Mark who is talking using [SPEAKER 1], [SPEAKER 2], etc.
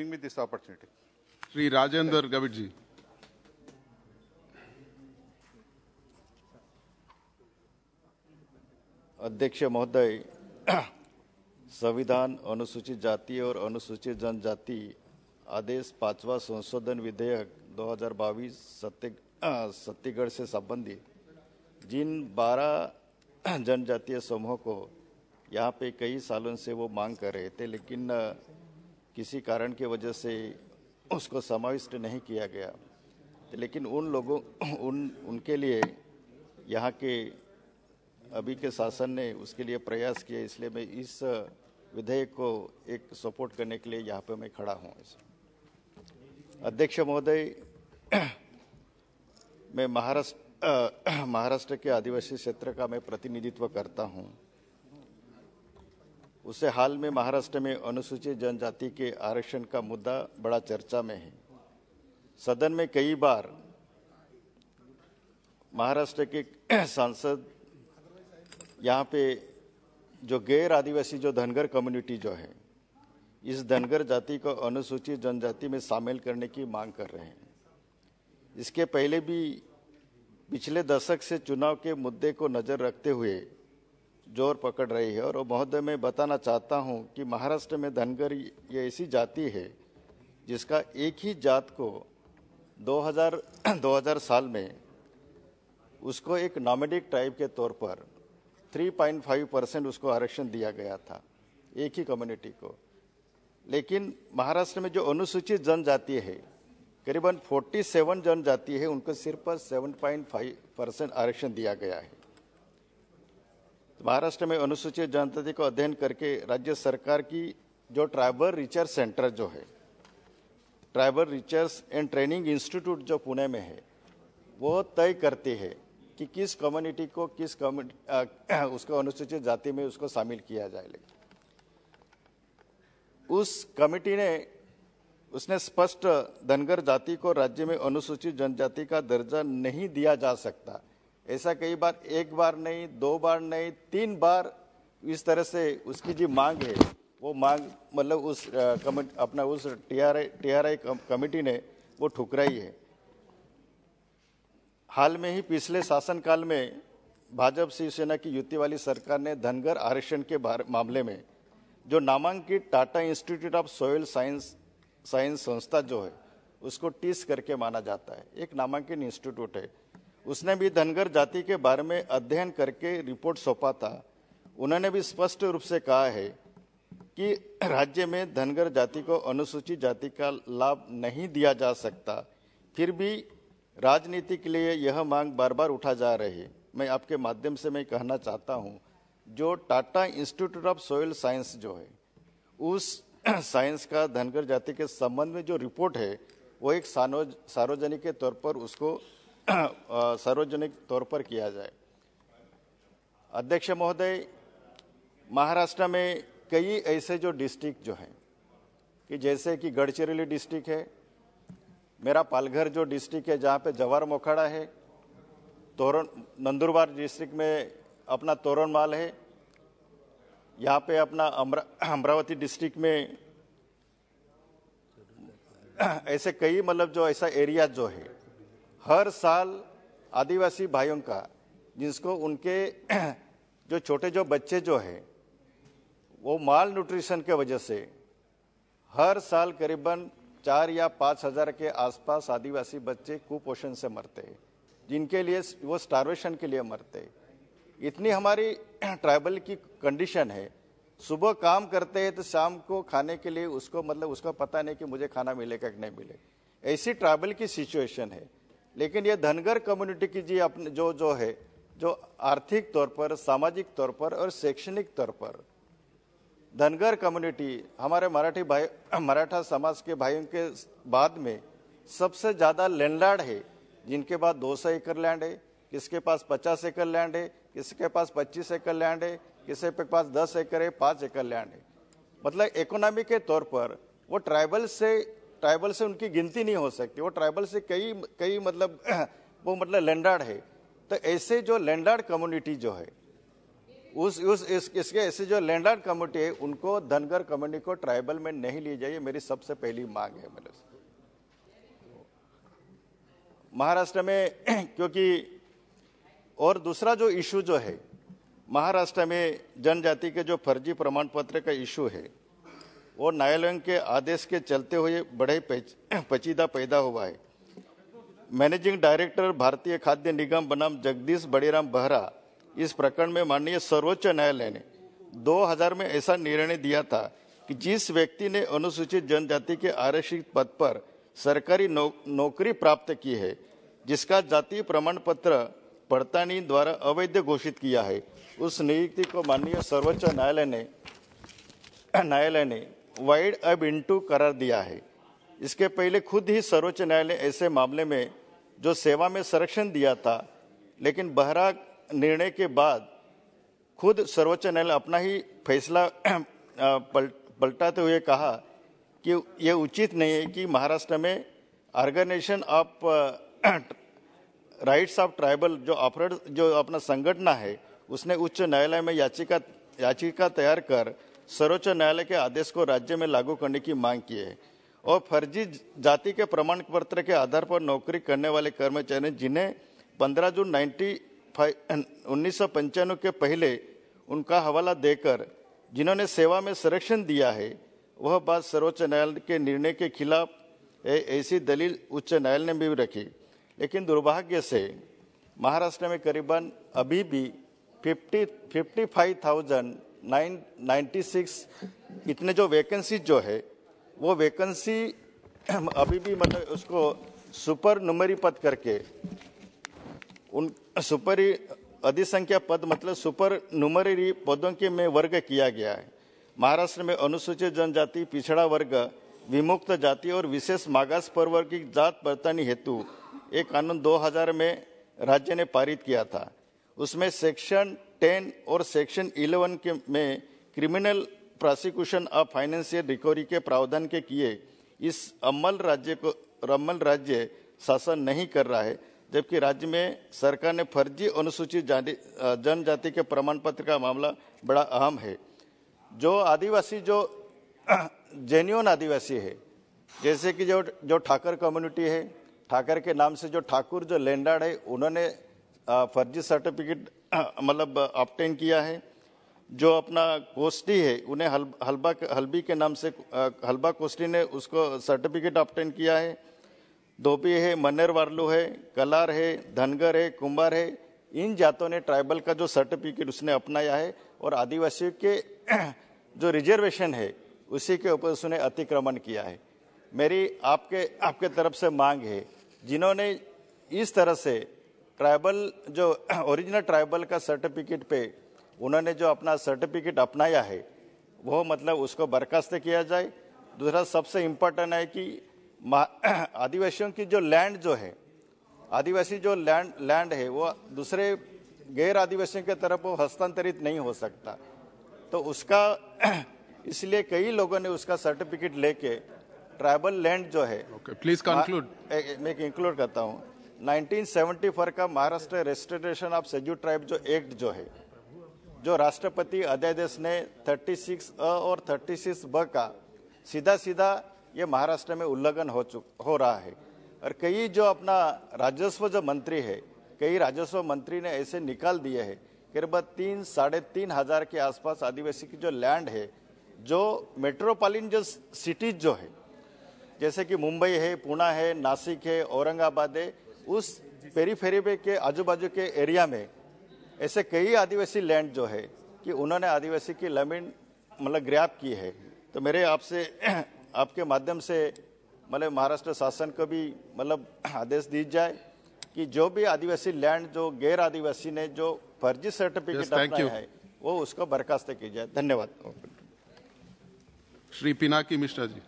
[SPEAKER 1] me this opportunity.
[SPEAKER 2] Shri Rajendra गविट जी।
[SPEAKER 3] अध्यक्ष महोदय, संविधान अनुसूचित जाति और अनुसूचित जनजाति आदेश 5वां संशोधन विधेयक 2022 छत्तीसगढ़ से संबंधित जिन 12 जनजातीय समूहों को यहाँ पे कई सालों से वो मांग कर रहे थे, लेकिन किसी कारण की वजह से उसको समाविष्ट नहीं किया गया, लेकिन उन लोगों उनके लिए यहाँ के अभी के शासन ने उसके लिए प्रयास किए, इसलिए मैं इस विधेयक को एक सपोर्ट करने के लिए यहाँ पे मैं खड़ा हूँ। अध्यक्ष महोदय, मैं महाराष्ट्र के आदिवासी क्षेत्र का मैं प्रतिनिधित्व करता हूँ। उससे हाल में महाराष्ट्र में अनुसूचित जनजाति के आरक्षण का मुद्दा बड़ा चर्चा में है। सदन में कई बार महाराष्ट्र के सांसद यहाँ पे जो गैर आदिवासी जो धनगर कम्युनिटी जो है, इस धनगर जाति को अनुसूचित जनजाति में शामिल करने की मांग कर रहे हैं। इसके पहले भी पिछले दशक से चुनाव के मुद्दे को नजर रखते हुए जोर पकड़ रही है। और महोदय, मैं बताना चाहता हूं कि महाराष्ट्र में धनगर ये ऐसी जाति है जिसका एक ही जात को 2000 साल में उसको एक नॉमेडिक ट्राइब के तौर पर 3.5% उसको आरक्षण दिया गया था, एक ही कम्युनिटी को। लेकिन महाराष्ट्र में जो अनुसूचित जनजाति है, करीबन 47 जनजाति है, उनको सिर्फ 7.5% आरक्षण दिया गया है। महाराष्ट्र में अनुसूचित जनजाति को अध्ययन करके राज्य सरकार की जो ट्राइबल रिसर्च सेंटर जो है, tribal research and training institute जो पुणे में है, वो तय करती है कि किस कम्युनिटी को उसको अनुसूचित जाति में उसको शामिल किया जाए। उस कमेटी ने उसने स्पष्ट धनगर जाति को राज्य में अनुसूचित जनजाति का दर्जा नहीं दिया जा सकता, ऐसा कई बार, एक बार नहीं, 2 बार नहीं, 3 बार इस तरह से उसकी जो मांग है, वो मांग मतलब उस अपना उस टीआरआई कमेटी ने वो ठुकराई है। हाल में ही पिछले शासनकाल में भाजपा शिवसेना की युति वाली सरकार ने धनगर आरक्षण के मामले में जो नामांकित Tata institute of soil science संस्था जो है, उसको टीस करके माना जाता है, एक नामांकित इंस्टीट्यूट है। उसने भी धनगर जाति के बारे में अध्ययन करके रिपोर्ट सौंपा था। उन्होंने भी स्पष्ट रूप से कहा है कि राज्य में धनगर जाति को अनुसूचित जाति का लाभ नहीं दिया जा सकता। फिर भी राजनीति के लिए यह मांग बार बार उठा जा रही है। मैं आपके माध्यम से मैं कहना चाहता हूं, जो Tata institute of soil science जो है, उस साइंस का धनगर जाति के संबंध में जो रिपोर्ट है, वो एक सार्वजनिक के तौर पर उसको सार्वजनिक तौर पर किया जाए। अध्यक्ष महोदय, महाराष्ट्र में कई ऐसे जो डिस्ट्रिक्ट जो हैं, कि जैसे कि गढ़चिरोली डिस्ट्रिक्ट है, मेरा पालघर जो डिस्ट्रिक्ट है जहाँ पे जवार मोखाड़ा है, नंदुरबार डिस्ट्रिक्ट में अपना तोरणमाल है, यहाँ पे अपना अमरावती डिस्ट्रिक्ट में ऐसे कई मतलब जो ऐसा एरिया जो है, हर साल आदिवासी भाइयों का, जिसको उनके जो छोटे जो बच्चे जो है, वो माल न्यूट्रिशन के वजह से हर साल करीबन 4 या 5 हजार के आसपास आदिवासी बच्चे कुपोषण से मरते हैं, जिनके लिए वो स्टार्वेशन के लिए मरते हैं। इतनी हमारी ट्राइबल की कंडीशन है, सुबह काम करते हैं तो शाम को खाने के लिए उसको मतलब उसको पता नहीं कि मुझे खाना मिलेगा कि नहीं मिले, ऐसी ट्राइबल की सिचुएशन है। लेकिन ये धनगर कम्युनिटी की जी अपने जो है, जो आर्थिक तौर पर, सामाजिक तौर पर और शैक्षणिक तौर पर धनगर कम्युनिटी हमारे मराठा समाज के भाइयों के बाद में सबसे ज्यादा लैंडलॉर्ड है, जिनके पास 200 एकड़ लैंड है, किसके पास 50 एकड़ लैंड है, किसके पास 25 एकड़ लैंड है, किसी के पास 10 एकड़ है, 5 एकड़ लैंड है। मतलब इकोनॉमी के तौर पर वो ट्राइबल से उनकी गिनती नहीं हो सकती। वो ट्राइबल से कई मतलब वो मतलब लैंडलॉर्ड है। तो ऐसे जो लैंडलॉर्ड कम्युनिटी जो है, इसके ऐसे जो लैंडलॉर्ड कम्युनिटी है उनको धनगर कम्युनिटी को ट्राइबल में नहीं ली जाए, मेरी सबसे पहली मांग है मेरे से। महाराष्ट्र में क्योंकि और दूसरा जो इशू जो है महाराष्ट्र में जनजाति के जो फर्जी प्रमाण पत्र का इशू है वो न्यायालय के आदेश के चलते हुए बड़े पेचीदा पैदा हुआ है। मैनेजिंग डायरेक्टर भारतीय खाद्य निगम बनाम जगदीश बड़ीराम बहरा इस प्रकरण में माननीय सर्वोच्च न्यायालय ने 2000 में ऐसा निर्णय दिया था कि जिस व्यक्ति ने अनुसूचित जनजाति के आरक्षित पद पर सरकारी नौकरी प्राप्त की है, जिसका जातीय प्रमाण पत्र पड़तानी द्वारा अवैध घोषित किया है, उस नियुक्ति को माननीय सर्वोच्च न्यायालय ने वाइड अब इनटू करार दिया है। इसके पहले खुद ही सर्वोच्च न्यायालय ऐसे मामले में जो सेवा में संरक्षण दिया था, लेकिन बहरा निर्णय के बाद खुद सर्वोच्च न्यायालय अपना ही फैसला पलटाते हुए कहा कि यह उचित नहीं है कि महाराष्ट्र में organisation of rights of tribal जो अपना संगठन है उसने उच्च न्यायालय में याचिका तैयार कर सर्वोच्च न्यायालय के आदेश को राज्य में लागू करने की मांग की है। और फर्जी जाति के प्रमाण पत्र के आधार पर नौकरी करने वाले कर्मचारी जिन्हें 15 जून 1995 के पहले उनका हवाला देकर जिन्होंने सेवा में संरक्षण दिया है, वह बात सर्वोच्च न्यायालय के निर्णय के खिलाफ ऐसी दलील उच्च न्यायालय ने भी रखी। लेकिन दुर्भाग्य से महाराष्ट्र में करीबन अभी भी 55,996 इतने जो वैकेंसी जो है वो वैकेंसी अभी भी मतलब उसको सुपर नुमरी पद करके उन सुपर अधिसंख्या पद मतलब सुपर नुमरी पदों के में वर्ग किया गया है। महाराष्ट्र में अनुसूचित जनजाति, पिछड़ा वर्ग, विमुक्त जाति और विशेष मागास प्रवर्ग की जात पड़तानी हेतु एक कानून 2000 में राज्य ने पारित किया था। उसमें सेक्शन 10 और सेक्शन 11 के में criminal prosecution of financial recovery के प्रावधान के किए इस अमल राज्य शासन नहीं कर रहा है, जबकि राज्य में सरकार ने फर्जी अनुसूचित जनजाति के प्रमाण पत्र का मामला बड़ा अहम है। जो आदिवासी जो जेन्युइन आदिवासी है, जैसे कि जो ठाकर कम्युनिटी है, ठाकर के नाम से जो ठाकुर जो लैंडलॉर्ड है उन्होंने फर्जी सर्टिफिकेट मतलब ऑब्टेन किया है। जो अपना कोष्टी है उन्हें हल्बी के नाम से हल्बा कोष्टी ने उसको सर्टिफिकेट ऑब्टेन किया है। धोबी है, मन्नेर वार्लू है, कलार है, धनगर है, कुंभार है, इन जातों ने ट्राइबल का जो सर्टिफिकेट उसने अपनाया है और आदिवासियों के जो रिजर्वेशन है उसी के ऊपर उसने अतिक्रमण किया है। मेरी आपके तरफ से मांग है, जिन्होंने इस तरह से ट्राइबल जो ओरिजिनल ट्राइबल का सर्टिफिकेट पे उन्होंने जो अपना सर्टिफिकेट अपनाया है वो मतलब उसको बर्खास्त किया जाए। दूसरा सबसे इम्पोर्टेंट है कि आदिवासियों की जो लैंड जो है, आदिवासी जो लैंड है वो दूसरे गैर आदिवासियों की तरफ वो हस्तांतरित नहीं हो सकता। तो उसका इसलिए कई लोगों ने उसका सर्टिफिकेट लेके ट्राइबल लैंड जो है
[SPEAKER 2] प्लीज कंक्लूड।
[SPEAKER 3] मैं इंक्लूड करता हूँ 1974 का Maharashtra restoration of scheduled tribe जो एक्ट जो है, जो राष्ट्रपति अध्यादेश ने 36A और 36B का सीधा ये महाराष्ट्र में उल्लंघन हो रहा है। और कई जो अपना राजस्व जो मंत्री है, कई राजस्व मंत्री ने ऐसे निकाल दिए हैं करीबन 3-3.5 हजार के आसपास आदिवासी की जो लैंड है, जो मेट्रोपॉलिटन जो सिटीज जो है जैसे कि मुंबई है, पुणे है, नासिक है, औरंगाबाद है, उस पेरीफेरी के आजू बाजू के एरिया में ऐसे कई आदिवासी लैंड जो है कि उन्होंने आदिवासी की जमीन मतलब ग्रैब की है। तो मेरे आपसे आपके माध्यम से मतलब महाराष्ट्र शासन को भी मतलब आदेश दी जाए कि जो भी आदिवासी लैंड जो गैर आदिवासी ने जो फर्जी सर्टिफिकेट अपनाया है वो उसको बर्खास्त की जाए। धन्यवाद।
[SPEAKER 2] श्री पिनाकी मिश्रा जी।